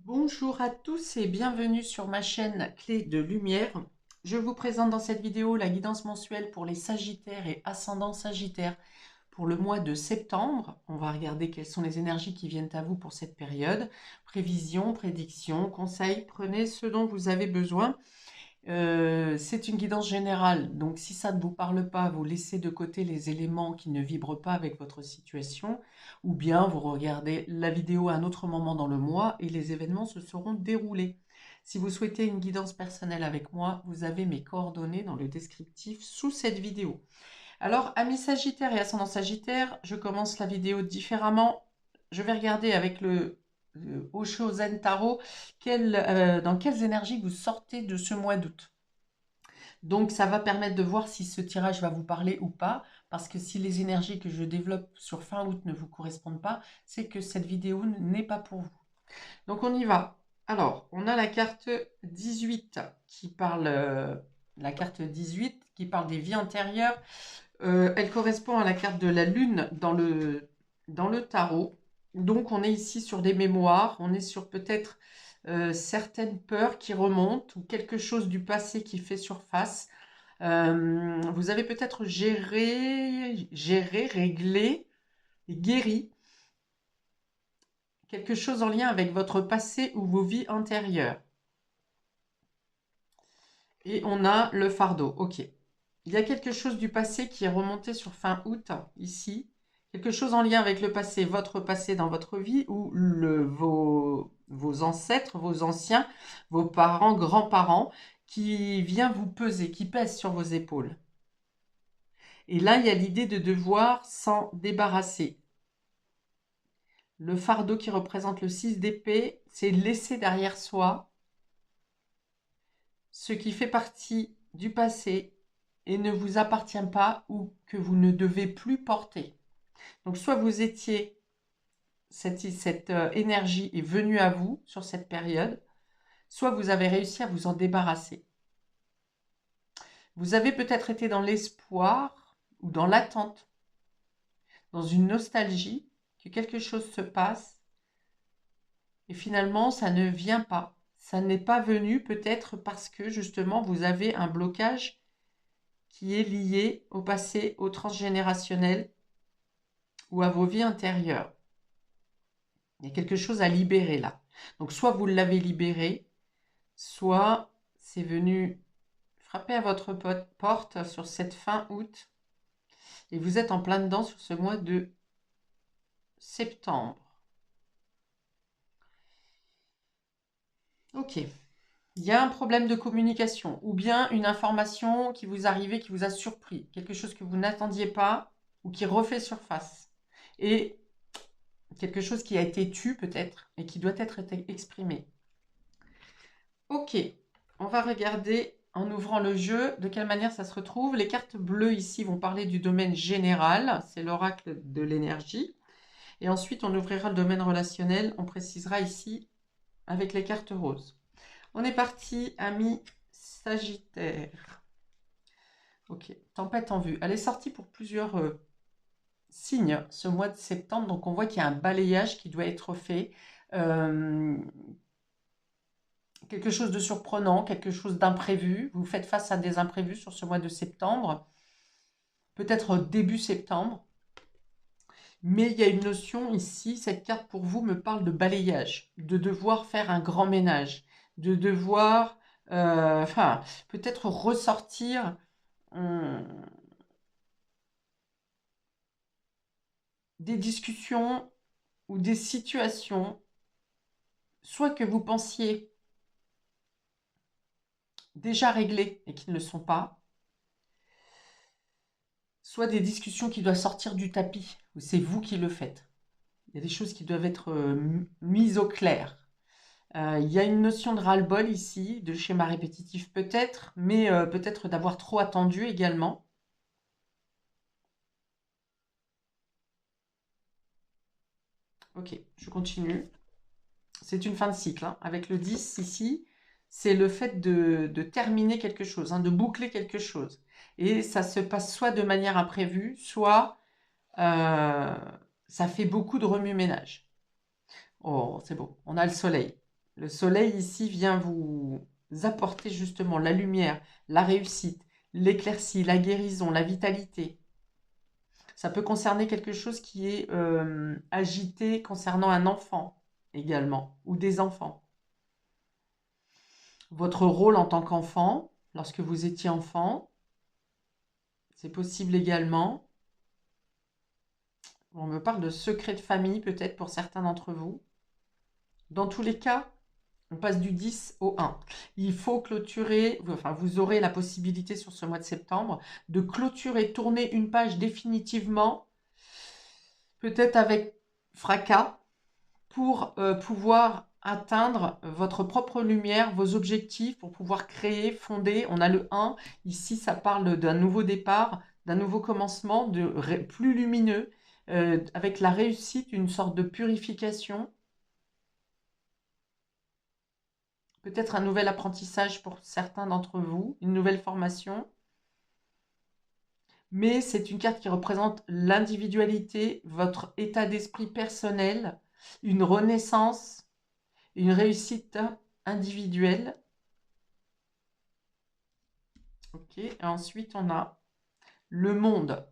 Bonjour à tous et bienvenue sur ma chaîne Clé de Lumière. Je vous présente dans cette vidéo la guidance mensuelle pour les Sagittaires et ascendants Sagittaires pour le mois de septembre. On va regarder quelles sont les énergies qui viennent à vous pour cette période. Prévisions, prédictions, conseils, prenez ce dont vous avez besoin. C'est une guidance générale, donc si ça ne vous parle pas, vous laissez de côté les éléments qui ne vibrent pas avec votre situation, ou bien vous regardez la vidéo à un autre moment dans le mois et les événements se seront déroulés. Si vous souhaitez une guidance personnelle avec moi, vous avez mes coordonnées dans le descriptif sous cette vidéo. Alors, amis Sagittaire et ascendant Sagittaire, je commence la vidéo différemment. Je vais regarder avec le Osho Zen Tarot dans quelles énergies vous sortez de ce mois d'août. Donc, ça va permettre de voir si ce tirage va vous parler ou pas, parce que si les énergies que je développe sur fin août ne vous correspondent pas, c'est que cette vidéo n'est pas pour vous. Donc, on y va. Alors, on a la carte 18 qui parle, la carte 18 qui parle des vies antérieures. Elle correspond à la carte de la lune dans le tarot. Donc, on est ici sur des mémoires, on est sur peut-être certaines peurs qui remontent ou quelque chose du passé qui fait surface. Vous avez peut-être géré, réglé, guéri quelque chose en lien avec votre passé ou vos vies antérieures. Et on a le fardeau. Ok. Il y a quelque chose du passé qui est remonté sur fin août, ici. Quelque chose en lien avec le passé, votre passé dans votre vie, ou vos ancêtres, vos anciens, vos parents, grands-parents, qui vient vous peser, qui pèse sur vos épaules. Et là, il y a l'idée de devoir s'en débarrasser. Le fardeau qui représente le 6 d'épée, c'est laisser derrière soi ce qui fait partie du passé et ne vous appartient pas ou que vous ne devez plus porter. Donc soit vous étiez, cette énergie est venue à vous sur cette période, soit vous avez réussi à vous en débarrasser. Vous avez peut-être été dans l'espoir ou dans l'attente, dans une nostalgie que quelque chose se passe et finalement ça ne vient pas. Ça n'est pas venu peut-être parce que justement vous avez un blocage qui est lié au passé, au transgénérationnel ou à vos vies intérieures. Il y a quelque chose à libérer là. Donc soit vous l'avez libéré, soit c'est venu frapper à votre porte sur cette fin août et vous êtes en plein dedans sur ce mois de septembre. Ok. Il y a un problème de communication ou bien une information qui vous arrivait, qui vous a surpris, quelque chose que vous n'attendiez pas ou qui refait surface. Et quelque chose qui a été tu peut-être et qui doit être exprimé. Ok, on va regarder en ouvrant le jeu de quelle manière ça se retrouve. Les cartes bleues ici vont parler du domaine général, c'est l'oracle de l'énergie. Et ensuite on ouvrira le domaine relationnel, on précisera ici avec les cartes roses. On est parti, amis Sagittaire. Ok, tempête en vue. Elle est sortie pour plusieurs signes ce mois de septembre, donc on voit qu'il y a un balayage qui doit être fait. Quelque chose de surprenant, quelque chose d'imprévu. Vous faites face à des imprévus sur ce mois de septembre, peut-être début septembre. Mais il y a une notion ici, cette carte pour vous me parle de balayage, de devoir faire un grand ménage, de devoir, peut-être ressortir des discussions ou des situations, soit que vous pensiez déjà réglées et qui ne le sont pas, soit des discussions qui doivent sortir du tapis, ou c'est vous qui le faites. Il y a des choses qui doivent être mises au clair. Il y a une notion de ras-le-bol ici, de schéma répétitif peut-être, mais peut-être d'avoir trop attendu également. Ok, je continue. C'est une fin de cycle. Hein. Avec le 10 ici, c'est le fait de terminer quelque chose, hein, de boucler quelque chose. Et ça se passe soit de manière imprévue, soit ça fait beaucoup de remue-ménage. Oh, c'est beau. On a le soleil. Le soleil ici vient vous apporter justement la lumière, la réussite, l'éclaircie, la guérison, la vitalité. Ça peut concerner quelque chose qui est agité concernant un enfant également, ou des enfants. Votre rôle en tant qu'enfant, lorsque vous étiez enfant, c'est possible également. On me parle de secret de famille peut-être pour certains d'entre vous. Dans tous les cas, on passe du 10 au 1. Il faut clôturer, enfin vous aurez la possibilité sur ce mois de septembre de clôturer, tourner une page définitivement, peut-être avec fracas, pour pouvoir atteindre votre propre lumière, vos objectifs, pour pouvoir créer, fonder. On a le 1, ici ça parle d'un nouveau départ, d'un nouveau commencement, plus lumineux, avec la réussite, une sorte de purification. Peut-être un nouvel apprentissage pour certains d'entre vous, une nouvelle formation. Mais c'est une carte qui représente l'individualité, votre état d'esprit personnel, une renaissance, une réussite individuelle. Ok, et ensuite on a le monde.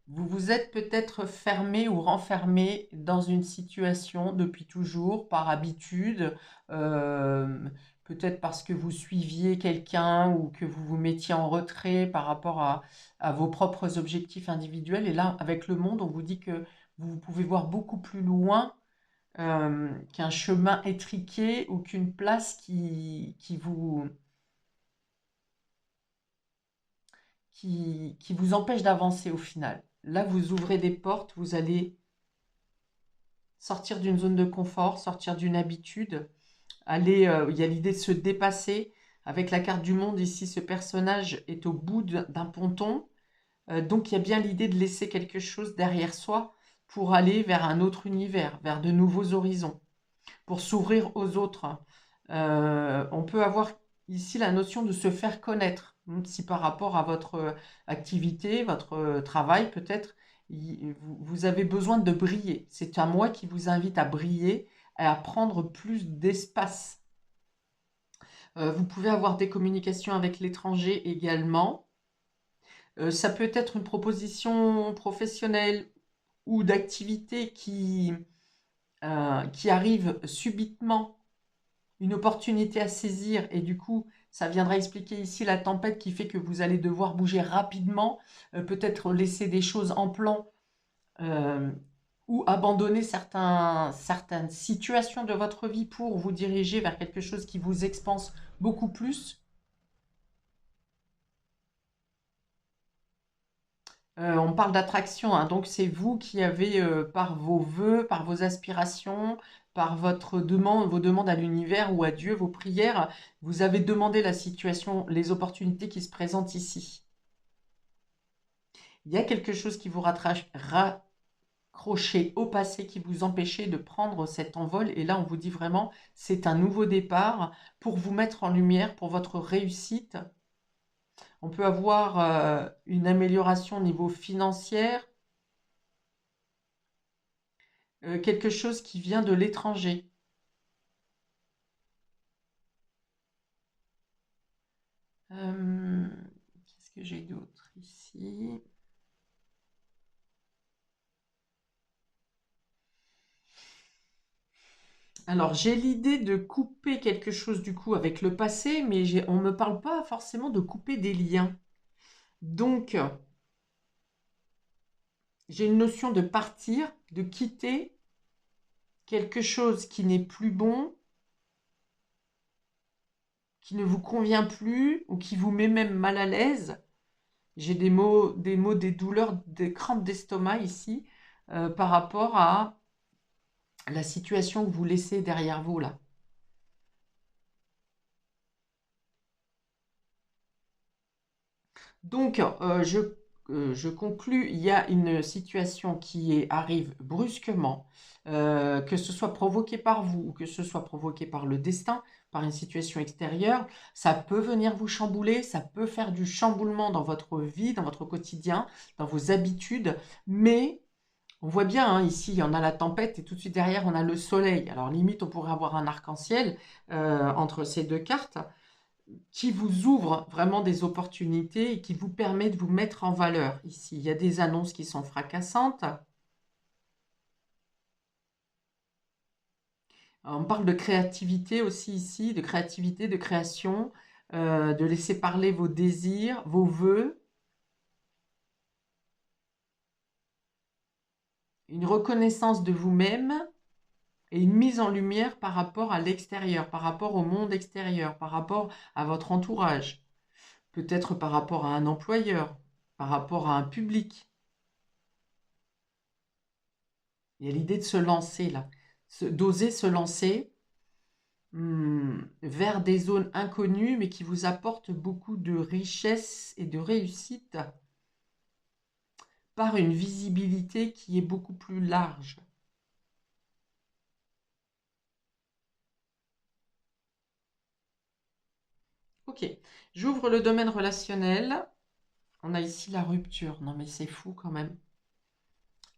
Vous vous êtes peut-être fermé ou renfermé dans une situation depuis toujours, par habitude, euh, peut-être parce que vous suiviez quelqu'un ou que vous vous mettiez en retrait par rapport à vos propres objectifs individuels. Et là, avec le monde, on vous dit que vous pouvez voir beaucoup plus loin qu'un chemin étriqué ou qu'une place qui vous empêche d'avancer au final. Là, vous ouvrez des portes, vous allez sortir d'une zone de confort, sortir d'une habitude. Il y a l'idée de se dépasser. Avec la carte du monde, ici, ce personnage est au bout d'un ponton. Donc, il y a bien l'idée de laisser quelque chose derrière soi pour aller vers un autre univers, vers de nouveaux horizons, pour s'ouvrir aux autres. On peut avoir ici la notion de se faire connaître. Si par rapport à votre activité, votre travail, peut-être, vous avez besoin de briller. C'est un moi qui vous invite à briller et à prendre plus d'espace. Vous pouvez avoir des communications avec l'étranger également. Ça peut être une proposition professionnelle ou d'activité qui arrive subitement, une opportunité à saisir, et du coup, ça viendra expliquer ici la tempête qui fait que vous allez devoir bouger rapidement, peut-être laisser des choses en plan euh, ou abandonner certaines situations de votre vie pour vous diriger vers quelque chose qui vous expanse beaucoup plus. On parle d'attraction, hein, donc c'est vous qui avez, par vos vœux, par vos aspirations, par vos demandes à l'univers ou à Dieu, vos prières, vous avez demandé la situation, les opportunités qui se présentent ici. Il y a quelque chose qui vous raccroché au passé, qui vous empêchait de prendre cet envol, et là on vous dit vraiment, c'est un nouveau départ pour vous mettre en lumière, pour votre réussite. On peut avoir une amélioration au niveau financier, quelque chose qui vient de l'étranger. Qu'est-ce que j'ai d'autre ici? Alors, j'ai l'idée de couper quelque chose du coup avec le passé, mais on ne me parle pas forcément de couper des liens. Donc, j'ai une notion de partir, de quitter quelque chose qui n'est plus bon, qui ne vous convient plus ou qui vous met même mal à l'aise. J'ai des douleurs, des crampes d'estomac ici par rapport à la situation que vous laissez derrière vous là. Donc, je conclus, il y a une situation arrive brusquement, que ce soit provoqué par vous ou que ce soit provoqué par le destin, par une situation extérieure, ça peut venir vous chambouler, ça peut faire du chamboulement dans votre vie, dans votre quotidien, dans vos habitudes, mais On voit bien, hein, ici, on a la tempête et tout de suite derrière, on a le soleil. Alors, limite, on pourrait avoir un arc-en-ciel entre ces deux cartes qui vous ouvre vraiment des opportunités et qui vous permet de vous mettre en valeur. Ici, il y a des annonces qui sont fracassantes. On parle de créativité aussi ici, de créativité, de création, de laisser parler vos désirs, vos vœux. Une reconnaissance de vous-même et une mise en lumière par rapport à l'extérieur, par rapport au monde extérieur, par rapport à votre entourage, peut-être par rapport à un employeur, par rapport à un public. Il y a l'idée de se lancer là, d'oser se lancer vers des zones inconnues, mais qui vous apportent beaucoup de richesse et de réussite par une visibilité qui est beaucoup plus large. Ok, j'ouvre le domaine relationnel. On a ici la rupture. Non mais c'est fou quand même.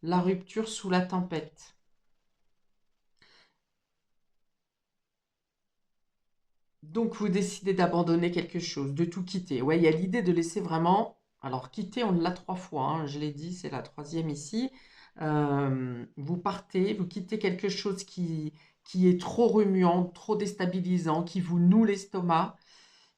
La rupture sous la tempête. Donc vous décidez d'abandonner quelque chose, de tout quitter. Ouais, il y a l'idée de laisser vraiment... Alors quitter, on l'a 3 fois, hein, je l'ai dit, c'est la 3e ici. Vous partez, vous quittez quelque chose qui est trop remuant, trop déstabilisant, qui vous noue l'estomac.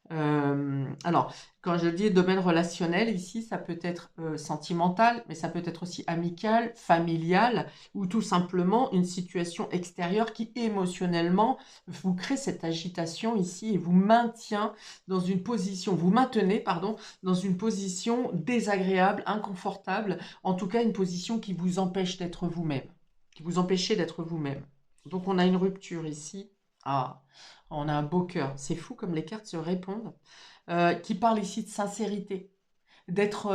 Alors, quand je dis domaine relationnel, ici, ça peut être sentimental, mais ça peut être aussi amical, familial, ou tout simplement une situation extérieure qui émotionnellement vous crée cette agitation ici et vous maintient dans une position, vous maintenez, pardon, dans une position désagréable, inconfortable, en tout cas une position qui vous empêche d'être vous-même, qui vous empêchez d'être vous-même. Donc on a une rupture ici. Ah, on a un beau cœur. C'est fou comme les cartes se répondent. Qui parle ici de sincérité, d'être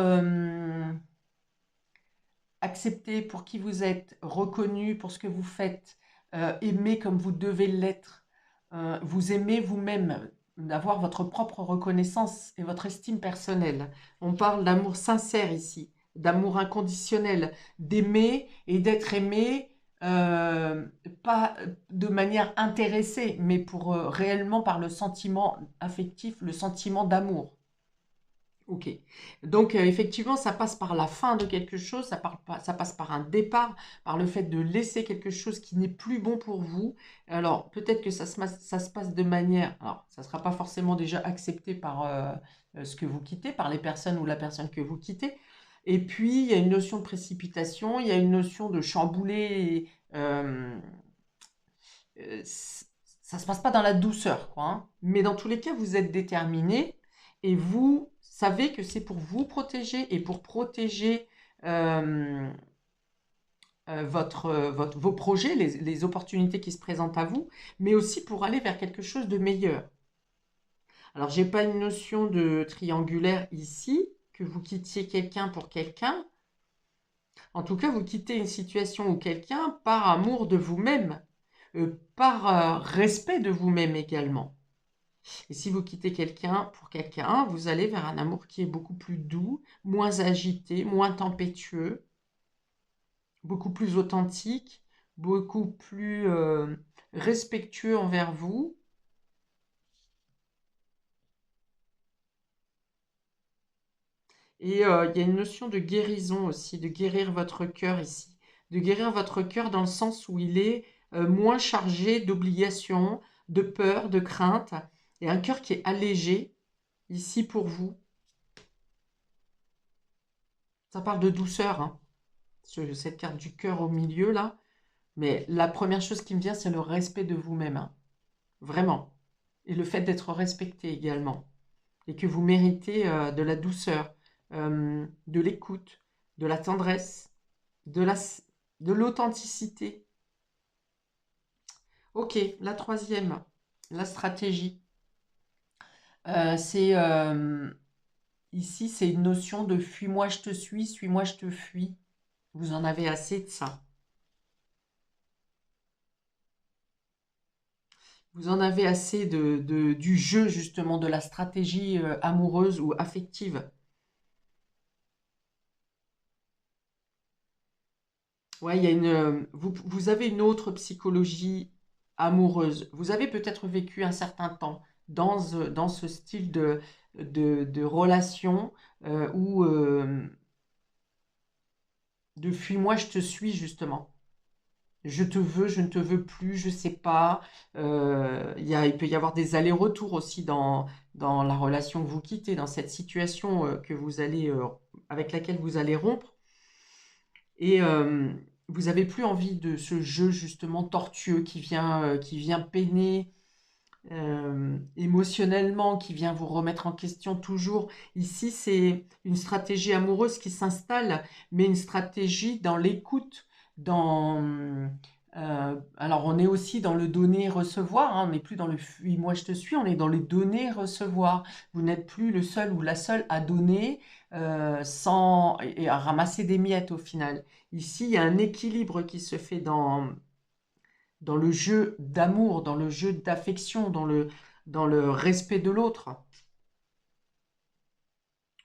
accepté pour qui vous êtes, reconnu pour ce que vous faites, aimé comme vous devez l'être, vous aimez vous-même, d'avoir votre propre reconnaissance et votre estime personnelle. On parle d'amour sincère ici, d'amour inconditionnel, d'aimer et d'être aimé, pas de manière intéressée, mais pour réellement par le sentiment affectif, le sentiment d'amour. Ok. Donc, effectivement, ça passe par la fin de quelque chose, ça passe par un départ, par le fait de laisser quelque chose qui n'est plus bon pour vous. Alors, peut-être que ça se passe de manière... Alors, ça ne sera pas forcément déjà accepté par ce que vous quittez, par les personnes ou la personne que vous quittez. Et puis, il y a une notion de précipitation, il y a une notion de chambouler. Ça ne se passe pas dans la douceur, quoi, hein. Mais dans tous les cas, vous êtes déterminé et vous savez que c'est pour vous protéger et pour protéger euh, vos projets, les opportunités qui se présentent à vous, mais aussi pour aller vers quelque chose de meilleur. Alors, j'ai pas une notion de triangulaire ici, que vous quittiez quelqu'un pour quelqu'un. En tout cas, vous quittez une situation ou quelqu'un par amour de vous-même, par respect de vous-même également. Et si vous quittez quelqu'un pour quelqu'un, vous allez vers un amour qui est beaucoup plus doux, moins agité, moins tempétueux, beaucoup plus authentique, beaucoup plus respectueux envers vous. Et il y a une notion de guérison aussi, de guérir votre cœur ici. De guérir votre cœur dans le sens où il est moins chargé d'obligations, de peur, de crainte, et un cœur qui est allégé ici pour vous. Ça parle de douceur, hein, cette carte du cœur au milieu là. Mais la première chose qui me vient, c'est le respect de vous-même, hein. Vraiment. Et le fait d'être respecté également. Et que vous méritez de la douceur, de l'écoute, de la tendresse, de l'authenticité. Ok, la troisième, la stratégie. C'est ici, c'est une notion de fuis-moi, je te suis-moi, je te fuis. Vous en avez assez de ça. Vous en avez assez du jeu, justement, de la stratégie amoureuse ou affective. Ouais, il y a vous avez une autre psychologie amoureuse. Vous avez peut-être vécu un certain temps dans ce style de relation où de fuis-moi, je te suis justement. Je te veux, je ne te veux plus, je sais pas. Il peut y avoir des allers-retours aussi dans la relation que vous quittez, dans cette situation avec laquelle vous allez rompre. Et vous avez plus envie de ce jeu justement tortueux qui vient peiner émotionnellement, qui vient vous remettre en question toujours. Ici, c'est une stratégie amoureuse qui s'installe, mais une stratégie dans l'écoute, alors, on est aussi dans le donner-recevoir, hein, on n'est plus dans le fuis-moi je te suis, on est dans le donner-recevoir. Vous n'êtes plus le seul ou la seule à donner et à ramasser des miettes au final. Ici, il y a un équilibre qui se fait dans le jeu d'amour, dans le jeu d'affection, dans le respect de l'autre.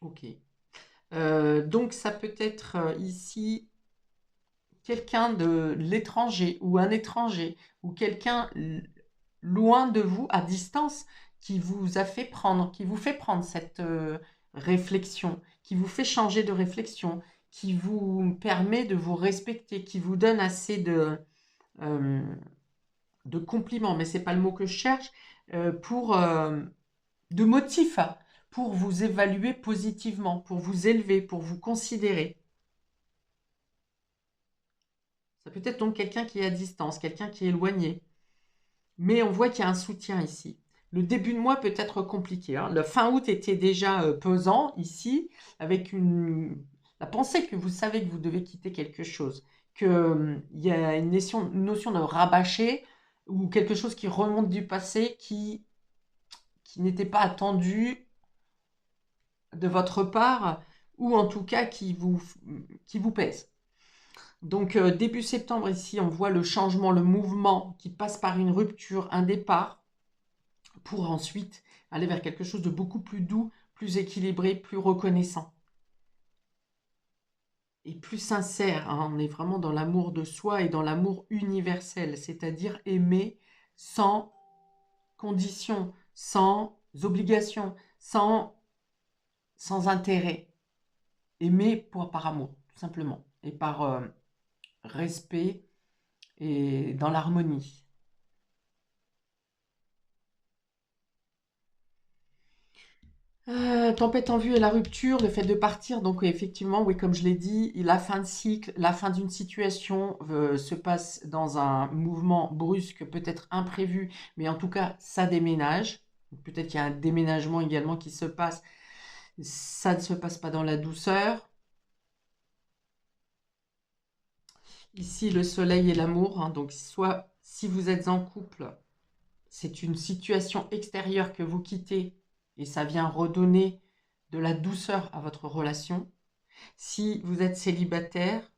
Ok. Donc, ça peut être ici quelqu'un de l'étranger ou un étranger ou quelqu'un loin de vous, à distance, qui vous fait prendre cette réflexion, qui vous fait changer de réflexion, qui vous permet de vous respecter, qui vous donne assez euh, de compliments, mais c'est pas le mot que je cherche, de motifs, pour vous évaluer positivement, pour vous élever, pour vous considérer. Ça peut être donc quelqu'un qui est à distance, quelqu'un qui est éloigné. Mais on voit qu'il y a un soutien ici. Le début de mois peut être compliqué, hein. Le fin août était déjà pesant ici, avec la pensée que vous savez que vous devez quitter quelque chose, qu'il y a une notion de rabâcher ou quelque chose qui remonte du passé qui n'était pas attendu de votre part, ou en tout cas qui vous pèse. Donc début septembre ici, on voit le changement, le mouvement qui passe par une rupture, un départ, pour ensuite aller vers quelque chose de beaucoup plus doux, plus équilibré, plus reconnaissant. Et plus sincère, hein. On est vraiment dans l'amour de soi et dans l'amour universel, c'est-à-dire aimer sans condition, sans obligation, sans intérêt. Aimer par amour, tout simplement, et par respect et dans l'harmonie. Tempête en vue et la rupture, le fait de partir, donc effectivement, oui, comme je l'ai dit, la fin de cycle, la fin d'une situation se passe dans un mouvement brusque, peut-être imprévu, mais en tout cas, ça déménage. Peut-être qu'il y a un déménagement également qui se passe. Ça ne se passe pas dans la douceur. Ici, le soleil et l'amour, hein, donc soit si vous êtes en couple, c'est une situation extérieure que vous quittez et ça vient redonner de la douceur à votre relation. Si vous êtes célibataire,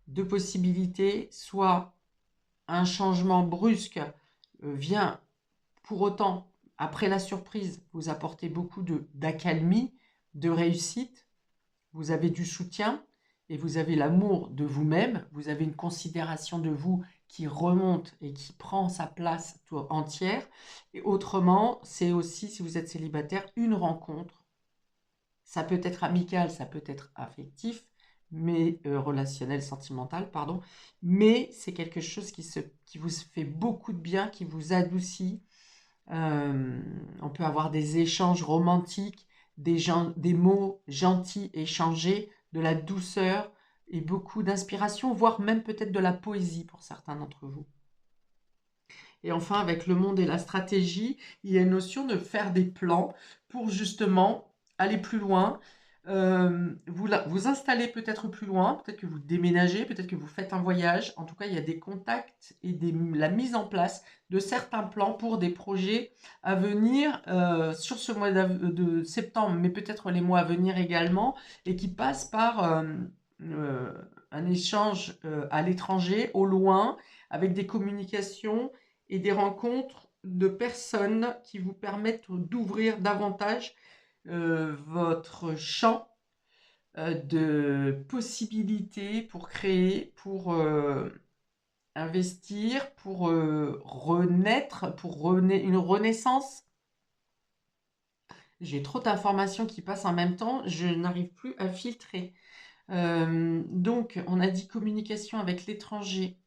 deux possibilités, soit un changement brusque vient pour autant, après la surprise, vous apporter beaucoup d'accalmie, de réussite, vous avez du soutien et vous avez l'amour de vous-même, vous avez une considération de vous qui remonte et qui prend sa place entière. Et autrement, c'est aussi, si vous êtes célibataire, une rencontre. Ça peut être amical, ça peut être affectif, mais relationnel, sentimental, pardon. Mais c'est quelque chose qui vous fait beaucoup de bien, qui vous adoucit. On peut avoir des échanges romantiques, des mots gentils échangés, de la douceur et beaucoup d'inspiration, voire même peut-être de la poésie pour certains d'entre vous. Et enfin, avec le monde et la stratégie, il y a une notion de faire des plans pour justement aller plus loin. Vous installer peut-être plus loin, peut-être que vous déménagez, peut-être que vous faites un voyage. En tout cas, il y a des contacts et la mise en place de certains plans pour des projets à venir sur ce mois de septembre, mais peut-être les mois à venir également, et qui passent par euh, un échange à l'étranger, au loin, avec des communications et des rencontres de personnes qui vous permettent d'ouvrir davantage votre champ de possibilités pour créer, pour investir, pour renaître, une renaissance. J'ai trop d'informations qui passent en même temps, je n'arrive plus à filtrer. Donc, on a dit communication avec l'étranger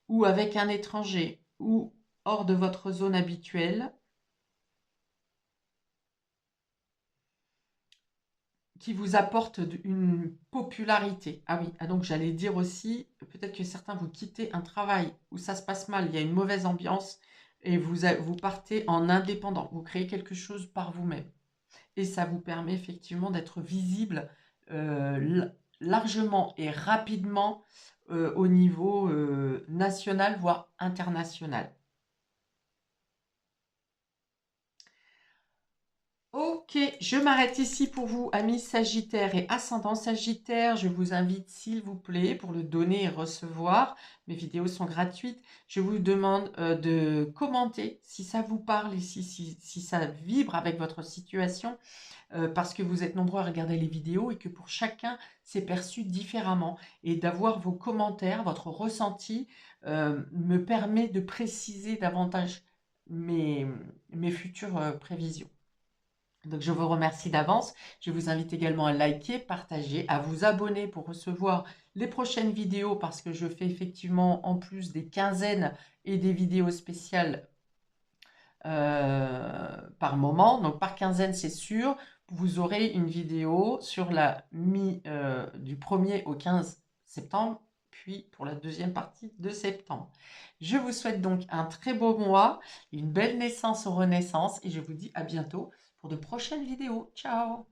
ou avec un étranger ou hors de votre zone habituelle qui vous apporte une popularité. Ah oui, donc j'allais dire aussi, peut-être que certains vous quittez un travail où ça se passe mal, il y a une mauvaise ambiance et vous partez en indépendant, vous créez quelque chose par vous-même. Et ça vous permet effectivement d'être visible largement et rapidement au niveau national, voire international. Ok, je m'arrête ici pour vous, amis Sagittaires et ascendant Sagittaire. Je vous invite, s'il vous plaît, pour le donner et recevoir. Mes vidéos sont gratuites. Je vous demande de commenter si ça vous parle et si ça vibre avec votre situation. Parce que vous êtes nombreux à regarder les vidéos et que pour chacun, c'est perçu différemment. Et d'avoir vos commentaires, votre ressenti, me permet de préciser davantage mes futures prévisions. Donc je vous remercie d'avance. Je vous invite également à liker, partager, à vous abonner pour recevoir les prochaines vidéos parce que je fais effectivement en plus des quinzaines et des vidéos spéciales par moment. Donc par quinzaine, c'est sûr, vous aurez une vidéo sur la du 1er au 15 septembre, puis pour la deuxième partie de septembre. Je vous souhaite donc un très beau mois, une belle naissance aux renaissances et je vous dis à bientôt pour de prochaines vidéos. Ciao!